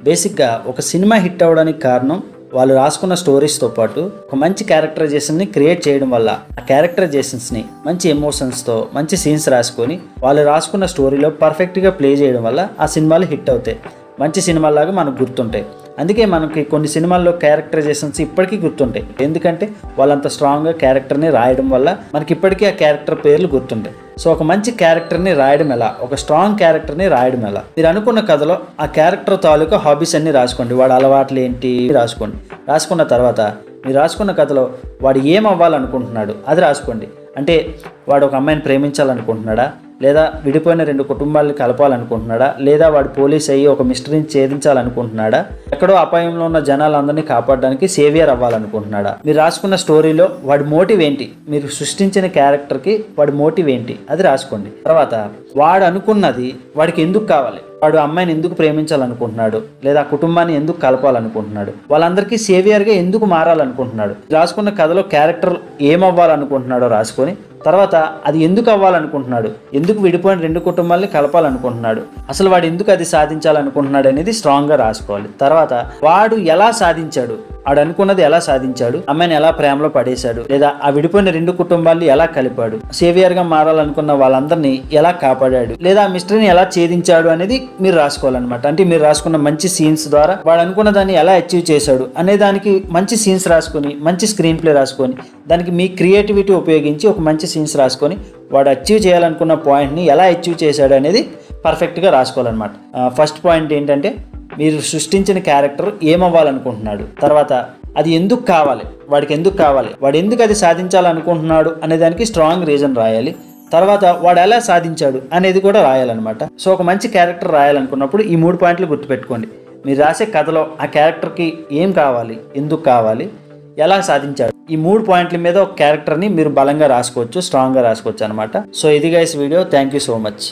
బేసిక్గా ఒక cinema hit అవ్వడానికి కారణం వాళ్ళు రాసుకున్న స్టోరీస్తో పాటు ఒక మంచి క్యారెక్టరైజేషన్ని క్రియేట్ చేయడం వల్ల ఆ క్యారెక్టరైజేషన్స్ని మంచి ఎమోషన్స్తో మంచి సీన్స్ రాసుకొని వాళ్ళు రాసుకున్న స్టోరీలో పర్ఫెక్ట్గా ప్లే చేయడం వల్ల ఆ సినిమాలు హిట్ అవుతాయి, మంచి సినిమాలాగా మనకు గుర్తుంటాయి. అందుకే మనకి కొన్ని సినిమాల్లో క్యారెక్టరైజేషన్స్ ఇప్పటికీ గుర్తుంటాయి, ఎందుకంటే వాళ్ళంత స్ట్రాంగ్గా క్యారెక్టర్ని రాయడం వల్ల మనకి ఇప్పటికీ ఆ క్యారెక్టర్ పేర్లు గుర్తుంటాయి. సో ఒక మంచి క్యారెక్టర్ని రాయడం ఎలా, ఒక స్ట్రాంగ్ క్యారెక్టర్ని రాయడం ఎలా, మీరు అనుకున్న కథలో ఆ క్యారెక్టర్ తాలూకా హాబీస్ అన్నీ రాసుకోండి, వాడు అలవాట్లు ఏంటి రాసుకోండి. రాసుకున్న తర్వాత మీరు రాసుకున్న కథలో వాడు ఏం అవ్వాలనుకుంటున్నాడు అది రాసుకోండి. అంటే వాడు ఒక అమ్మాయిని ప్రేమించాలనుకుంటున్నాడా, లేదా విడిపోయిన 2 కుటుంబాలను కలపాలనుకుంటున్నాడా, లేదా వాడు పోలీస్ అయ్యి ఒక మిస్టరీని ఛేదించాలనుకుంటున్నాడా, ఎక్కడో అపాయంలో ఉన్న జనాలందరినీ కాపాడడానికి సేవియర్ అవ్వాలనుకుంటున్నాడా. మీరు రాసుకున్న స్టోరీలో వాడి మోటివ్ ఏంటి, మీరు సృష్టించిన క్యారెక్టర్కి వాడి మోటివ్ ఏంటి అది రాసుకోండి. తర్వాత వాడు అనుకున్నది వాడికి ఎందుకు కావాలి, వాడు అమ్మాయిని ఎందుకు ప్రేమించాలనుకుంటున్నాడు, లేదా కుటుంబాన్ని ఎందుకు కలపాలనుకుంటున్నాడు, వాళ్ళందరికీ సేవియర్గా ఎందుకు మారాలనుకుంటున్నాడు. రాసుకున్న కథలో క్యారెక్టర్ ఏమవ్వాలనుకుంటున్నాడో రాసుకొని తర్వాత అది ఎందుకు అవ్వాలనుకుంటున్నాడు, ఎందుకు విడిపోయిన 2 కుటుంబాలని కలపాలనుకుంటున్నాడు, అసలు వాడు ఎందుకు అది సాధించాలనుకుంటున్నాడు అనేది స్ట్రాంగ్గా రాసుకోవాలి. తర్వాత వాడు ఎలా సాధించాడు, వాడు అనుకున్నది ఎలా సాధించాడు, అమ్మాయిని ఎలా ప్రేమలో పడేశాడు, లేదా ఆ విడిపోయిన 2 కుటుంబాన్ని ఎలా కలిపాడు, సేవియర్గా మారాలనుకున్న వాళ్ళందరినీ ఎలా కాపాడాడు, లేదా ఆ మిస్టరీని ఎలా ఛేదించాడు అనేది మీరు రాసుకోవాలన్నమాట. అంటే మీరు రాసుకున్న మంచి సీన్స్ ద్వారా వాడు అనుకున్న దాన్ని ఎలా అచీవ్ చేశాడు అనే దానికి మంచి సీన్స్ రాసుకొని, మంచి స్క్రీన్ ప్లే రాసుకొని, దానికి మీ క్రియేటివిటీ ఉపయోగించి ఒక మంచి సీన్స్ రాసుకొని వాడు అచీవ్ చేయాలనుకున్న పాయింట్ని ఎలా అచీవ్ చేశాడు అనేది పర్ఫెక్ట్గా రాసుకోవాలన్నమాట. ఫస్ట్ పాయింట్ ఏంటంటే మీరు సృష్టించిన క్యారెక్టర్ ఏమవ్వాలనుకుంటున్నాడు, తర్వాత అది ఎందుకు కావాలి, వాడికి ఎందుకు కావాలి, వాడు ఎందుకు అది సాధించాలనుకుంటున్నాడు అనే దానికి స్ట్రాంగ్ రీజన్ రాయాలి. తర్వాత వాడు ఎలా సాధించాడు అనేది కూడా రాయాలన్నమాట. సో ఒక మంచి క్యారెక్టర్ రాయాలనుకున్నప్పుడు ఈ 3 పాయింట్లు గుర్తుపెట్టుకోండి. మీరు రాసే కథలో ఆ క్యారెక్టర్కి ఏం కావాలి, ఎందుకు కావాలి, ఎలా సాధించాడు, ఈ 3 పాయింట్ల మీద ఒక క్యారెక్టర్ని మీరు బలంగా రాసుకోవచ్చు, స్ట్రాంగ్గా రాసుకోవచ్చు అనమాట. సో ఇది guys video. Thank you so much.